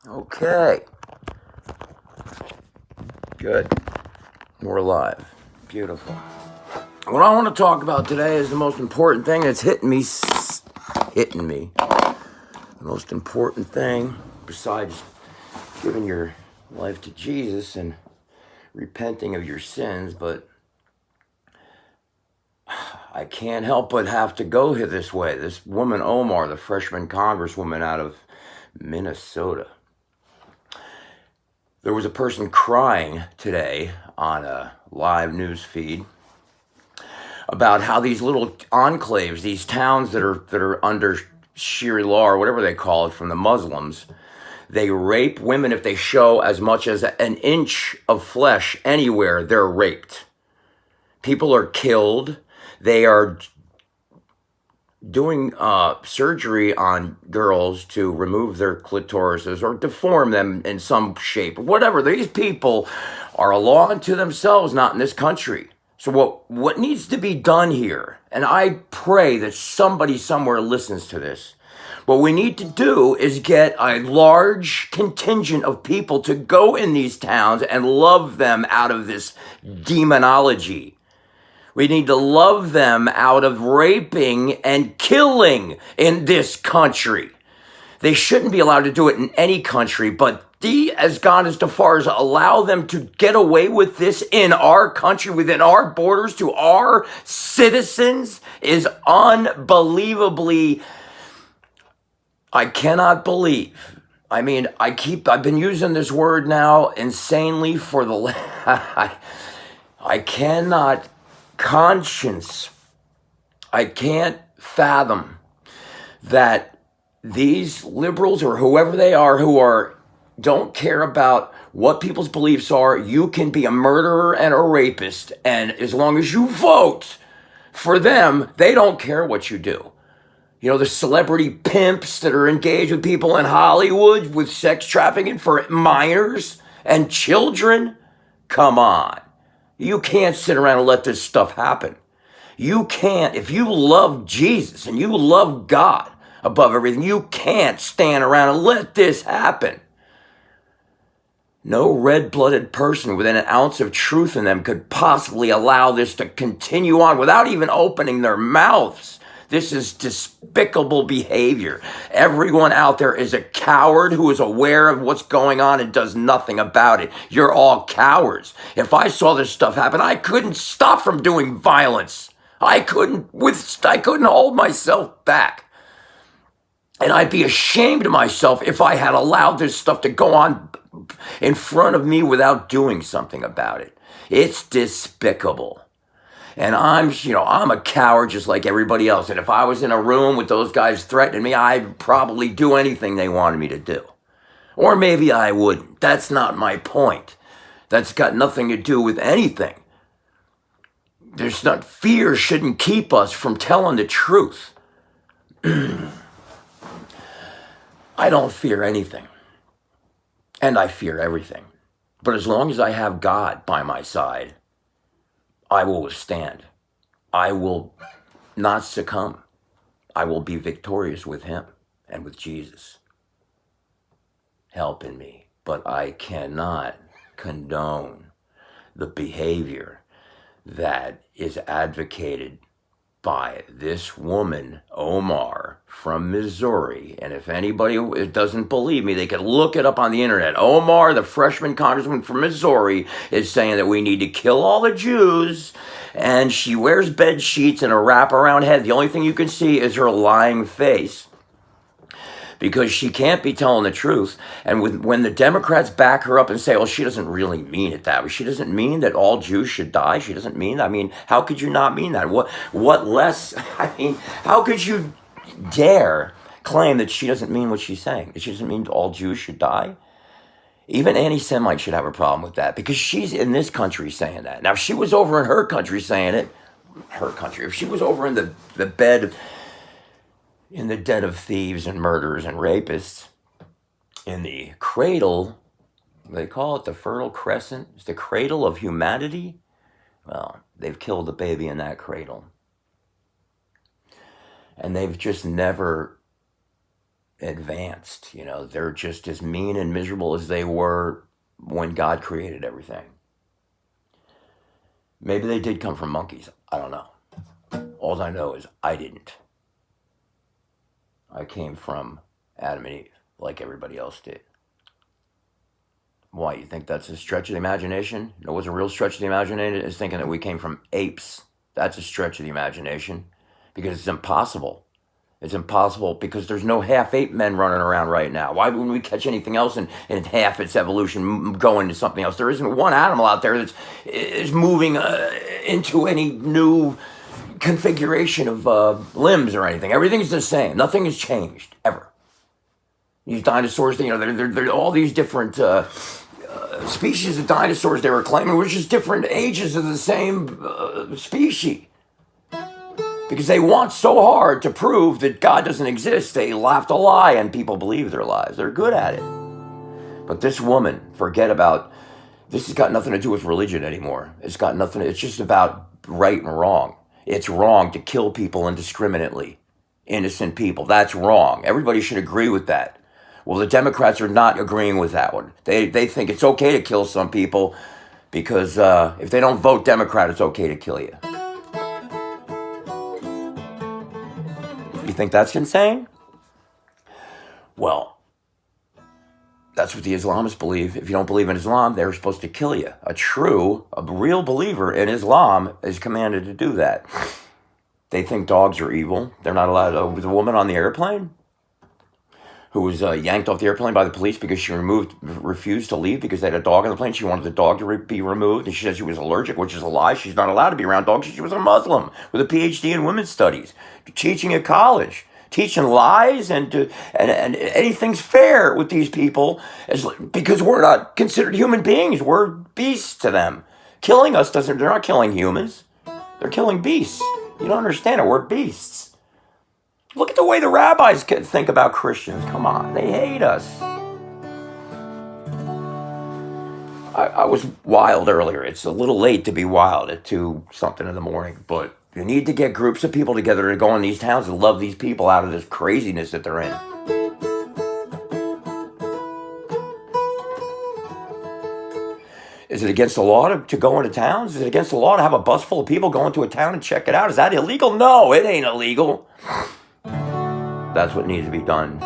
Okay, good. We're live. Beautiful. What I want to talk about today is the most important thing that's hitting me. The most important thing, besides giving your life to Jesus and repenting of your sins, but I can't help but have to go here this way. This woman, Omar, the freshman congresswoman out of Minnesota. There was a person crying today on a live news feed about how these little enclaves, these towns that are under Sharia law or whatever they call it from the Muslims, they rape women if they show as much as an inch of flesh anywhere. They're raped. People are killed. They are doing surgery on girls to remove their clitorises or deform them in some shape, whatever. These people are a law unto themselves, not in this country. So what needs to be done here, and I pray that somebody somewhere listens to this, what we need to do is get a large contingent of people to go in these towns and love them out of this demonology. We need to love them out of raping and killing in this country. They shouldn't be allowed to do it in any country, but as God is Defar's, allow them to get away with this in our country, within our borders, to our citizens, is unbelievably, I cannot believe. I mean, I've been using this word now insanely for the, I cannot conscience. I can't fathom that these liberals or whoever they are who don't care about what people's beliefs are. You can be a murderer and a rapist, and as long as you vote for them, they don't care what you do. You know, the celebrity pimps that are engaged with people in Hollywood with sex trafficking for minors and children. Come on. You can't sit around and let this stuff happen. You can't, if you love Jesus and you love God above everything, you can't stand around and let this happen. No red-blooded person with an ounce of truth in them could possibly allow this to continue on without even opening their mouths. This is despicable behavior. Everyone out there is a coward who is aware of what's going on and does nothing about it. You're all cowards. If I saw this stuff happen, I couldn't stop from doing violence. I couldn't hold myself back. And I'd be ashamed of myself if I had allowed this stuff to go on in front of me without doing something about it. It's despicable. And I'm a coward just like everybody else. And if I was in a room with those guys threatening me, I'd probably do anything they wanted me to do. Or maybe I wouldn't. That's not my point. That's got nothing to do with anything. Fear shouldn't keep us from telling the truth. I don't fear anything. And I fear everything. But as long as I have God by my side, I will withstand. I will not succumb. I will be victorious with him and with Jesus helping me. But I cannot condone the behavior that is advocated by this woman, Omar, from Missouri. And if anybody doesn't believe me, they can look it up on the internet. Omar, the freshman congressman from Missouri, is saying that we need to kill all the Jews. And she wears bed sheets and a wraparound head. The only thing you can see is her lying face, because she can't be telling the truth. And when the Democrats back her up and say, well, she doesn't really mean it that way. She doesn't mean that all Jews should die. She doesn't mean that. I mean, how could you not mean that? What less? I mean, how could you dare claim that she doesn't mean what she's saying? That she doesn't mean all Jews should die? Even anti-Semites should have a problem with that, because she's in this country saying that. Now, if she was over in her country saying it, if she was over in the bed in the den of thieves and murderers and rapists, in the cradle, they call it the Fertile Crescent, it's the cradle of humanity. Well, they've killed the baby in that cradle. And they've just never advanced. They're just as mean and miserable as they were when God created everything. Maybe they did come from monkeys. I don't know. All I know is I didn't. I came from Adam and Eve, like everybody else did. Why, you think that's a stretch of the imagination? No, what's a real stretch of the imagination is thinking that we came from apes. That's a stretch of the imagination because it's impossible. It's impossible because there's no half ape men running around right now. Why wouldn't we catch anything else in half its evolution going to something else? There isn't one animal out there is moving into any new configuration of limbs or anything. Everything's the same. Nothing has changed ever. These dinosaurs, they're all these different species of dinosaurs they were claiming were just different ages of the same species. Because they want so hard to prove that God doesn't exist, they laugh to lie and people believe their lies. They're good at it. But this woman, this has got nothing to do with religion anymore. It's just about right and wrong. It's wrong to kill people indiscriminately, innocent people. That's wrong. Everybody should agree with that. Well, the Democrats are not agreeing with that one. They think it's okay to kill some people because if they don't vote Democrat, it's okay to kill you. You think that's insane? Well, that's what the Islamists believe. If you don't believe in Islam, they're supposed to kill you. A real believer in Islam is commanded to do that. They think dogs are evil. They're not allowed. The woman on the airplane who was yanked off the airplane by the police because she refused to leave because they had a dog on the plane. She wanted the dog to be removed, and she said she was allergic, which is a lie. She's not allowed to be around dogs. She was a Muslim with a PhD in women's studies, teaching at college, teaching lies, and anything's fair with these people because we're not considered human beings. We're beasts to them. Killing us they're not killing humans. They're killing beasts. You don't understand it. We're beasts. Look at the way the rabbis think about Christians. Come on, they hate us. I was wild earlier. It's a little late to be wild at 2-something in the morning, but you need to get groups of people together to go in these towns and love these people out of this craziness that they're in. Is it against the law to go into towns? Is it against the law to have a bus full of people go into a town and check it out? Is that illegal? No, it ain't illegal. That's what needs to be done.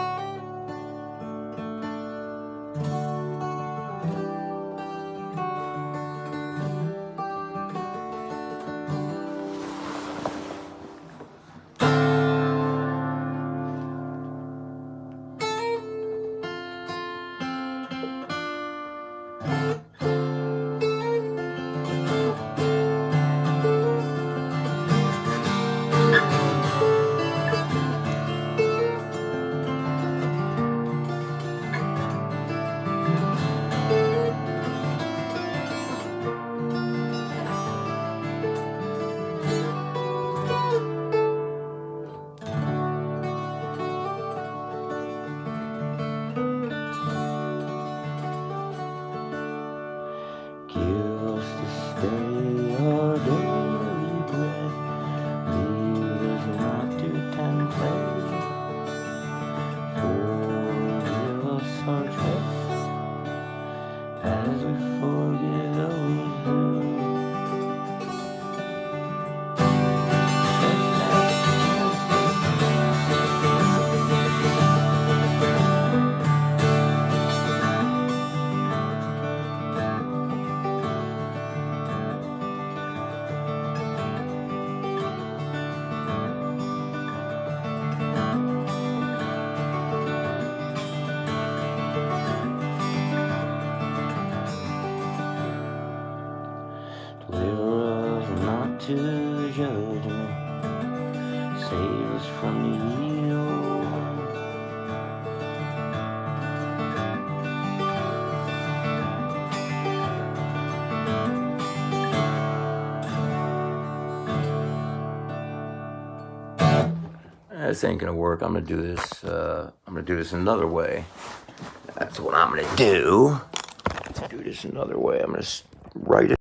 To the judgment, save us from the evil one. This ain't gonna work. I'm gonna do this. I'm gonna do this another way. That's what I'm gonna do. Do this another way. I'm gonna write it.